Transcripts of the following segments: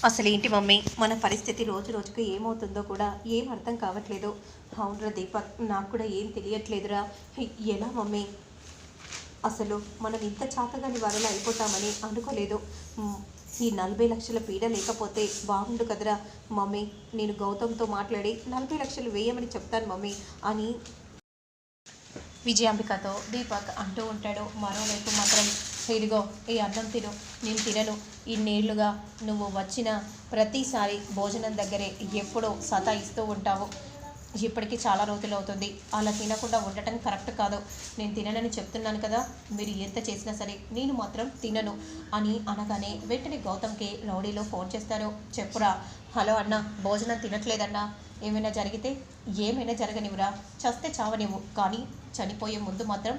అసలేంటి మమ్మీ మన పరిస్థితి రోజు రోజుకు ఏమవుతుందో కూడా ఏం అర్థం కావట్లేదు. అవునరా దీపక్, నాకు కూడా ఏం తెలియట్లేదురా. ఎలా మమ్మీ? అసలు మనం ఇంత చాతగాని వారిలో అయిపోతామని అనుకోలేదు. ఈ 40 లక్షల పీడ లేకపోతే బాగుండు కదరా మమ్మీ. నేను గౌతమ్తో మాట్లాడి 40 లక్షలు వేయమని చెప్తాను మమ్మీ అని విజయాంబికతో దీపక్ అంటూ ఉంటాడు. మరోవైపు మాత్రం ఇదిగో ఈ అన్నం తిను, నేను తినను. ఇన్నేళ్లుగా నువ్వు వచ్చిన ప్రతిసారి భోజనం దగ్గరే ఎప్పుడూ సతాయిస్తూ ఉంటావు. ఇప్పటికీ చాలా రోజులు అవుతుంది. అలా తినకుండా ఉండటం కరెక్ట్ కాదు. నేను తిననని చెప్తున్నాను కదా, మీరు ఎంత చేసినా సరే నేను మాత్రం తినను అని అనగానే వెంటనే గౌతమ్కి రౌడీలో ఫోన్ చేస్తారు. చెప్పురా. హలో అన్న, భోజనం తినట్లేదన్నా. ఏమైనా జరిగితే ఏమైనా జరగనివ్వరా, చస్తే చావనివ్వు, కానీ చనిపోయే ముందు మాత్రం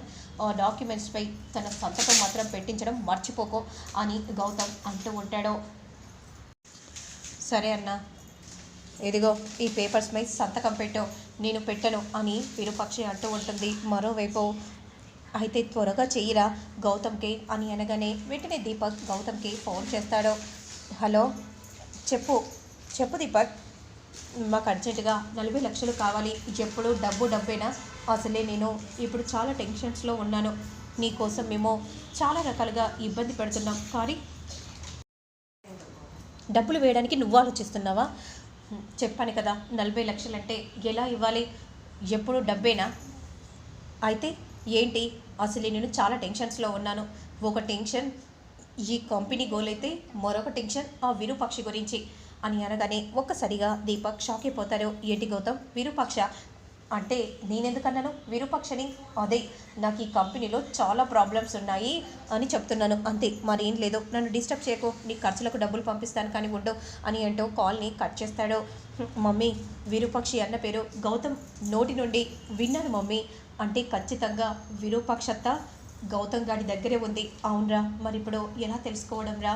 డాక్యుమెంట్స్పై తన సంతకం మాత్రం పెట్టించడం మర్చిపోకో అని గౌతమ్ అంటూ ఉంటాడు. సరే అన్న, ఇదిగో ఈ పేపర్స్పై సంతకం పెట్టు. నేను పెట్టను అని విరూపాక్షి అంటూ ఉంటుంది. మరోవైపు అయితే త్వరగా చెయ్యిరా గౌతమ్కి అని అనగానే వెంటనే దీపక్ గౌతమ్కి ఫోన్ చేస్తాడు. హలో, చెప్పు చెప్పు దీపక్, మాకు అర్జెంటుగా 40 లక్షలు కావాలి. ఎప్పుడు డబ్బు డబ్బేనా? అసలే నేను ఇప్పుడు చాలా టెన్షన్స్లో ఉన్నాను. నీకోసం మేము చాలా రకాలుగా ఇబ్బంది పెడుతున్నాం, కానీ డబ్బులు వేయడానికి నువ్వు ఆలోచిస్తున్నావా? చెప్పాను కదా, 40 లక్షలు అంటే ఎలా ఇవ్వాలి? ఎప్పుడు డబ్బేనా? అయితే ఏంటి? అసలు నేను చాలా టెన్షన్స్లో ఉన్నాను. ఒక టెన్షన్ ఈ కంపెనీ గోల్ అయితే, మరొక టెన్షన్ ఆ విరూపాక్షి గురించి అని అనగానే ఒక్కసారిగా దీపక్ షాక్ అయిపోతారు. ఏంటి గౌతమ్, విరూపాక్ష అంటే నేనెందుకన్నాను విరూపాక్షని? అదే, నాకు ఈ కంపెనీలో చాలా ప్రాబ్లమ్స్ ఉన్నాయి అని చెప్తున్నాను అంతే, మరేం లేదు. నన్ను డిస్టర్బ్ చేయకు, నీ ఖర్చులకు డబ్బులు పంపిస్తాను కానీ ఉండు అని అంటూ కాల్ని కట్ చేస్తాడు. మమ్మీ, విరూపాక్షి అన్న పేరు గౌతమ్ నోటి నుండి విన్నాను మమ్మీ. అంటే ఖచ్చితంగా విరూపాక్షత్త గౌతమ్ గారి దగ్గరే ఉంది. అవునరా, మరి ఇప్పుడు ఎలా తెలుసుకోవడం రా?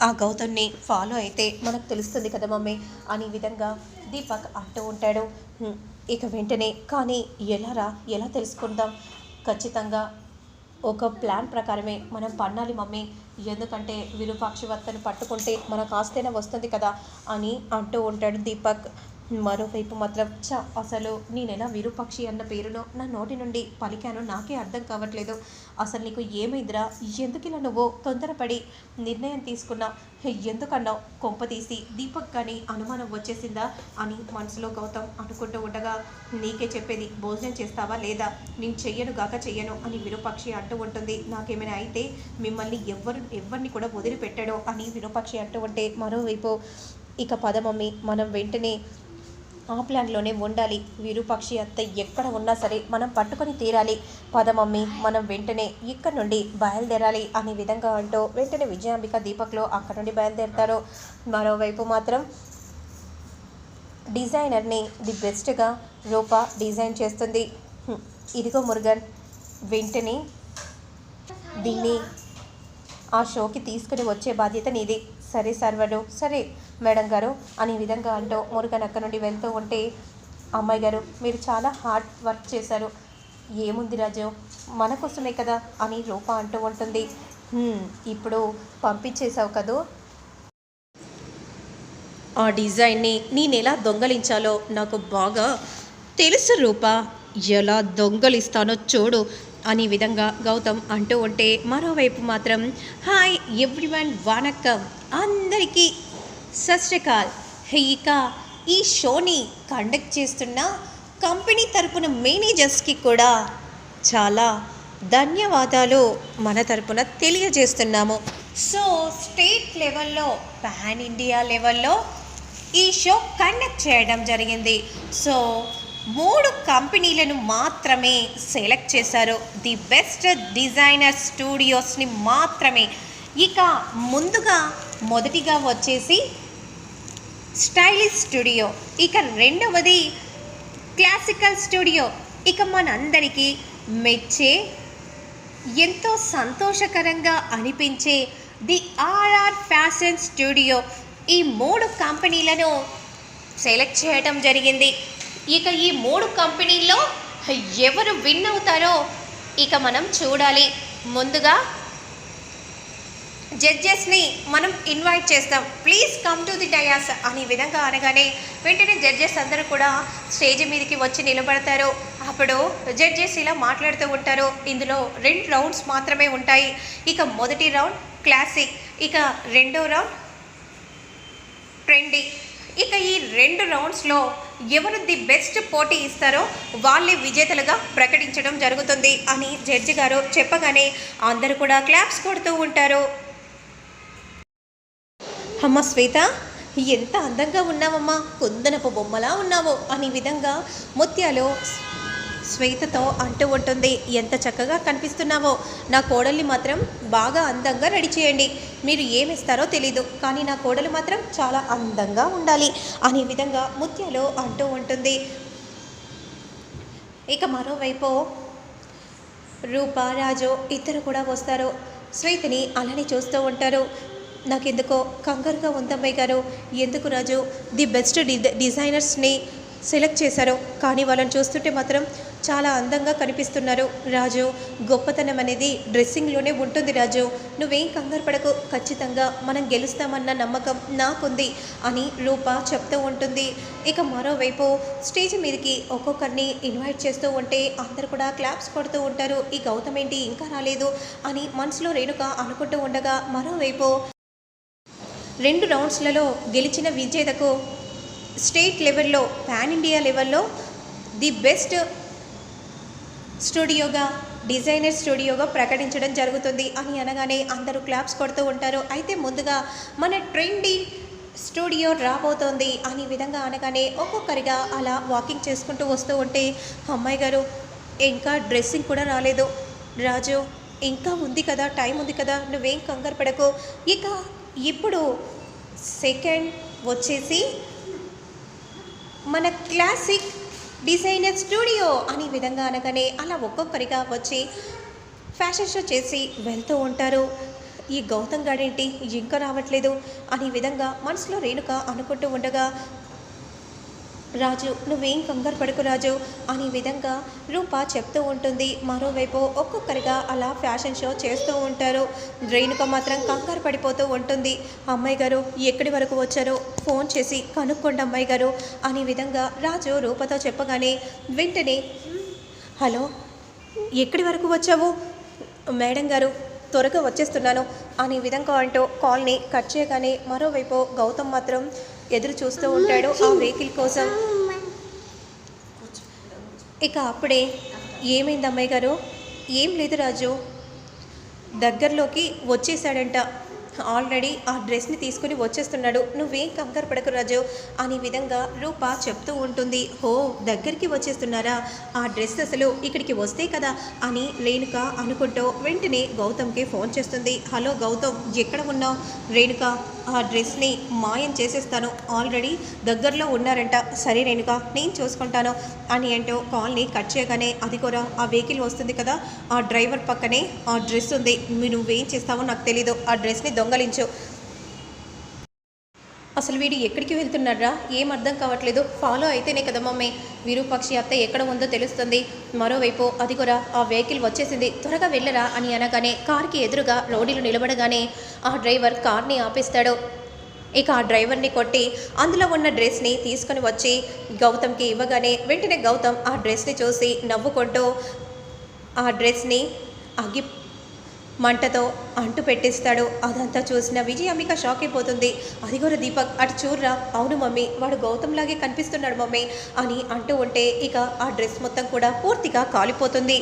ఆ గౌతమ్ని ఫాలో అయితే మనకు తెలుస్తుంది కదా మమ్మీ అని విధంగా దీపక్ అంటూ ఉంటాడు. ఇక వెంటనే కానీ ఎలా తెలుసుకుందాం? ఖచ్చితంగా ఒక ప్లాన్ ప్రకారమే మనం పన్నాలి మమ్మీ. ఎందుకంటే విరూపాక్షి వత్తను పట్టుకుంటే మనకు ఆస్తేనే వస్తుంది కదా అని అంటూ ఉంటాడు దీపక్. మరోవైపు మాత్రం అసలు నేనెలా విరూపాక్షి అన్న పేరును నా నోటి నుండి పలికాను నాకే అర్థం కావట్లేదు. అసలు నీకు ఏమైందిరా? ఎందుకు ఇలా నువ్వు తొందరపడి నిర్ణయం తీసుకున్నా? ఎందుకన్నావు? కొంపతీసి దీపక్ కానీ అనుమానం వచ్చేసిందా అని మనసులో గౌతమ్ అనుకుంటూ ఉండగా, నీకే చెప్పేది, భోజనం చేస్తావా లేదా? నేను చెయ్యను అని విరూపాక్షి అంటూ ఉంటుంది. నాకేమైనా అయితే మిమ్మల్ని ఎవరిని కూడా వదిలిపెట్టాడో అని విరూపాక్షి అంటూ ఉంటే, మరోవైపు ఇక పద మమ్మీ, మనం వెంటనే ఆ ప్లాన్లోనే ఉండాలి. విరూపాక్షి అత్త ఎక్కడ ఉన్నా సరే మనం పట్టుకొని తీరాలి. పద మమ్మీ, మనం వెంటనే ఇక్కడ నుండి బయలుదేరాలి అనే విధంగా అంటూ వెంటనే విజయాంబిక దీపక్లో అక్కడ నుండి బయలుదేరుతారు. మరోవైపు మాత్రం డిజైనర్ని ది బెస్ట్గా రూప డిజైన్ చేస్తుంది. ఇదిగో మురుగన్, వెంటనే దీన్ని ఆ షోకి తీసుకుని వచ్చే బాధ్యత నీది. సరే సర్వరు, సరే మేడం గారు అనే విధంగా అంటూ మురుగన్ అక్కడ నుండి వెళ్తూ ఉంటే, అమ్మాయి గారు మీరు చాలా హార్డ్ వర్క్ చేశారు. ఏముంది రాజు, మన కోసమే కదా అని రూప అంటూ ఉంటుంది. ఇప్పుడు పంపించేశావు కదూ, ఆ డిజైన్ని నేను ఎలా దొంగలించాలో నాకు బాగా తెలుసు రూప, ఎలా దొంగలిస్తానో చూడు అనే విధంగా గౌతమ్ అంటూ ఉంటే, మరోవైపు మాత్రం హాయ్ ఎవ్రీవన్, వణక్కం అందరికీ సస్రికాల్. ఇక ఈ షోని కండక్ట్ చేస్తున్న కంపెనీ తరపున మేనేజర్స్కి కూడా చాలా ధన్యవాదాలు మన తరపున తెలియజేస్తున్నాము. సో స్టేట్ లెవెల్లో, పాన్ ఇండియా లెవెల్లో ఈ షో కండక్ట్ చేయడం జరిగింది. సో 3 కంపెనీలను మాత్రమే సెలెక్ట్ చేశారు, ది బెస్ట్ డిజైనర్ స్టూడియోస్ని మాత్రమే. ఇక ముందుగా మొదటిగా వచ్చేసి స్టైలిష్ స్టూడియో, ఇక రెండవది క్లాసికల్ స్టూడియో, ఇక మనందరికీ మెచ్చే ఎంతో సంతోషకరంగా అనిపించే ది ఆర్ఆర్ ఫ్యాషన్ స్టూడియో. ఈ 3 కంపెనీలను సెలెక్ట్ చేయడం జరిగింది. ఇక ఈ 3 కంపెనీల్లో ఎవరు విన్ అవుతారో ఇక మనం చూడాలి. ముందుగా జడ్జెస్ని మనం ఇన్వైట్ చేస్తాం, please come to the dais అనే విధంగా అనగానే వెంటనే జడ్జెస్ అందరూ కూడా స్టేజ్ మీదకి వచ్చి నిలబడతారు. అప్పుడు జడ్జెస్ ఇలా మాట్లాడుతూ ఉంటారు. ఇందులో 2 రౌండ్స్ మాత్రమే ఉంటాయి. ఇక మొదటి రౌండ్ క్లాసిక్, ఇక రెండో రౌండ్ ట్రెండీ. ఇక ఈ 2 రౌండ్స్లో ఎవరు ది బెస్ట్ పోటీ ఇస్తారో వాళ్ళే విజేతలుగా ప్రకటించడం జరుగుతుంది అని జడ్జి గారు చెప్పగానే అందరూ కూడా క్లాప్స్ కొడుతూ ఉంటారు. అమ్మ శ్వేత, ఎంత అందంగా ఉన్నావమ్మా, కుందనపు బొమ్మలా ఉన్నావు అనే విధంగా ముత్యాలు శ్వేతతో అంటూ ఉంటుంది. ఎంత చక్కగా కనిపిస్తున్నావో, నా కోడల్ని మాత్రం బాగా అందంగా రెడీ చేయండి. మీరు ఏమిస్తారో తెలీదు, కానీ నా కోడలు మాత్రం చాలా అందంగా ఉండాలి అనే విధంగా ముత్యాలు అంటూ ఉంటుంది. ఇక మరోవైపు రూప, రాజు ఇద్దరు కూడా వస్తారు. శ్వేతని అలానే చూస్తూ ఉంటారు. నాకెందుకో కంగారుగా ఉందమ్మాయి గారు, ఎందుకు రాజు ది బెస్ట్ డిజైనర్స్ని సెలెక్ట్ చేశారు, కానీ వాళ్ళని చూస్తుంటే మాత్రం చాలా అందంగా కనిపిస్తున్నారు. రాజు, గొప్పతనం అనేది డ్రెస్సింగ్లోనే ఉంటుంది రాజు, నువ్వేం కంగారు పడకు, ఖచ్చితంగా మనం గెలుస్తామన్న నమ్మకం నాకుంది అని రూప చెప్తూ ఉంటుంది. ఇక మరోవైపు స్టేజ్ మీదకి ఒక్కొక్కరిని ఇన్వైట్ చేస్తూ ఉంటే అందరు కూడా క్లాప్స్ కొడుతూ ఉంటారు. ఈ గౌతమ్ ఏంటి ఇంకా రాలేదు అని మనసులో రేణుక అనుకుంటూ ఉండగా, మరోవైపు 2 రౌండ్స్లలో గెలిచిన విజేతకు స్టేట్ లెవెల్లో, పాన్ ఇండియా లెవెల్లో ది బెస్ట్ స్టూడియోగా, డిజైనర్ స్టూడియోగా ప్రకటించడం జరుగుతుంది అని అనగానే అందరూ క్లాప్స్ కొడుతూ ఉంటారు. అయితే ముందుగా మన ట్రెండీ స్టూడియో రాబోతోంది అనే విధంగా అనగానే ఒక్కొక్కరిగా అలా వాకింగ్ చేసుకుంటూ వస్తూ ఉంటే, అమ్మాయి గారు ఇంకా డ్రెస్సింగ్ కూడా రాలేదు, రాజు ఇంకా ఉంది కదా, టైం ఉంది కదా, నువ్వేం కంగారు పడకు. ఇక ఇప్పుడు సెకండ్ వచ్చేసి మన క్లాసిక్ డిజైనర్ స్టూడియో అనే విధంగా అనగానే అలా ఒక్కొక్కరిగా వచ్చి ఫ్యాషన్ షో చేసి వెళ్తూ ఉంటారు. ఈ గౌతమ్ గాడేంటి ఇంకా రావట్లేదు అనే విధంగా మనసులో రేణుక అనుకుంటూ ఉండగా, రాజు నువ్వేం కంగారు పడుకు రాజు అనే విధంగా రూప చెప్తూ ఉంటుంది. మరోవైపు ఒక్కొక్కరిగా అలా ఫ్యాషన్ షో చేస్తూ ఉంటారు. రేణుక మాత్రం కంగారు పడిపోతూ ఉంటుంది. అమ్మాయి గారు ఎక్కడి వరకు వచ్చారో ఫోన్ చేసి కనుక్కోండి అమ్మాయి గారు అనే విధంగా రాజు రూపతో చెప్పగానే వెంటనే, హలో ఎక్కడి వరకు వచ్చావు మేడం గారు, త్వరగా వచ్చేస్తున్నాను అనే విధంగా అంటూ కాల్ని కట్ చేయగానే మరోవైపు గౌతమ్ మాత్రం ఎదురు చూస్తూ ఉంటాడు ఆ వెహికల్ కోసం. ఇక అప్పుడే, ఏమైంది అమ్మాయి గారు? ఏం లేదు రాజు, దగ్గరలోకి వచ్చేసాడంట, ఆల్రెడీ ఆ డ్రెస్ని తీసుకుని వచ్చేస్తున్నాడు, నువ్వేం కంగారు పడకు రాజు అనే విధంగా రూప చెప్తూ ఉంటుంది. హో, దగ్గరికి వచ్చేస్తున్నారా, ఆ డ్రెస్ అసలు ఇక్కడికి వస్తే కదా అని రేణుక అనుకుంటూ వెంటనే గౌతమ్కి ఫోన్ చేస్తుంది. హలో గౌతమ్, ఎక్కడ ఉన్నావు? రేణుక, ఆ డ్రెస్ని మాయం చేసేస్తాను, ఆల్రెడీ దగ్గరలో ఉన్నారంట. సరే రేణుక, నేను చూసుకుంటాను అని అంటూ కాల్ని కట్ చేయగానే, అది కూడా ఆ వెహికల్ వస్తుంది కదా, ఆ డ్రైవర్ పక్కనే ఆ డ్రెస్ ఉంది, నువ్వేం చేస్తావో నాకు తెలీదు, ఆ డ్రెస్ని దొంగలించు. అసలు వీడు ఎక్కడికి వెళ్తున్నారా, ఏం అర్థం కావట్లేదు, ఫాలో అయితేనే కదా మమ్మీ విరూపాక్షి అత్త ఎక్కడ ఉందో తెలుస్తుంది. మరోవైపు అది కూడా ఆ వెహికల్ వచ్చేసింది, త్వరగా వెళ్ళరా అని అనగానే కార్కి ఎదురుగా రోడ్డులో నిలబడగానే ఆ డ్రైవర్ కార్ని ఆపేస్తాడు. ఇక ఆ డ్రైవర్ని కొట్టి అందులో ఉన్న డ్రెస్ని తీసుకొని వచ్చి గౌతమ్కి ఇవ్వగానే వెంటనే గౌతమ్ ఆ డ్రెస్ని చూసి నవ్వుకుంటూ ఆ డ్రెస్ని అగ్గి మంటతో అంటు పెట్టేస్తాడు. అదంతా చూసిన విజయాంబిక షాక్ అయిపోతుంది. అది కూడా దీపక్, అటు చూర్రా, అవును మమ్మీ వాడు గౌతమ్ లాగే కనిపిస్తున్నాడు మమ్మీ అని అంటూ ఉంటే ఇక ఆ డ్రెస్ మొత్తం కూడా పూర్తిగా కాలిపోతుంది.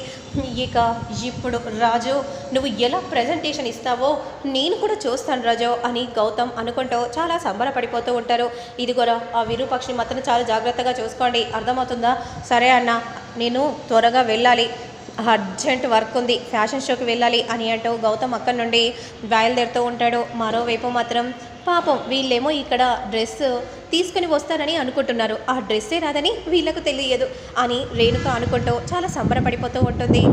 ఇక ఇప్పుడు రాజు నువ్వు ఎలా ప్రజెంటేషన్ ఇస్తావో నేను కూడా చూస్తాను రాజు అని గౌతమ్ అనుకుంటూ చాలా సంబరపడిపోతూ ఉంటారు. ఇది కూడా ఆ విరూపాక్షి మాత్రం చాలా జాగ్రత్తగా చూసుకోండి, అర్థమవుతుందా? సరే అన్న, నేను త్వరగా వెళ్ళాలి, అర్జెంట్ వర్క్ ఉంది, ఫ్యాషన్ షోకి వెళ్ళాలి అని అంటూ గౌతమ్ అక్కడి నుండి బయలుదేరుతూ ఉంటాడు. మరోవైపు మాత్రం పాపం వీళ్ళేమో ఇక్కడ డ్రెస్ తీసుకుని వస్తారని అనుకుంటున్నారు, ఆ డ్రెస్సే రాదని వీళ్ళకు తెలియదు అని రేణుక అనుకుంటూ చాలా సంబరపడిపోతూ ఉంటుంది.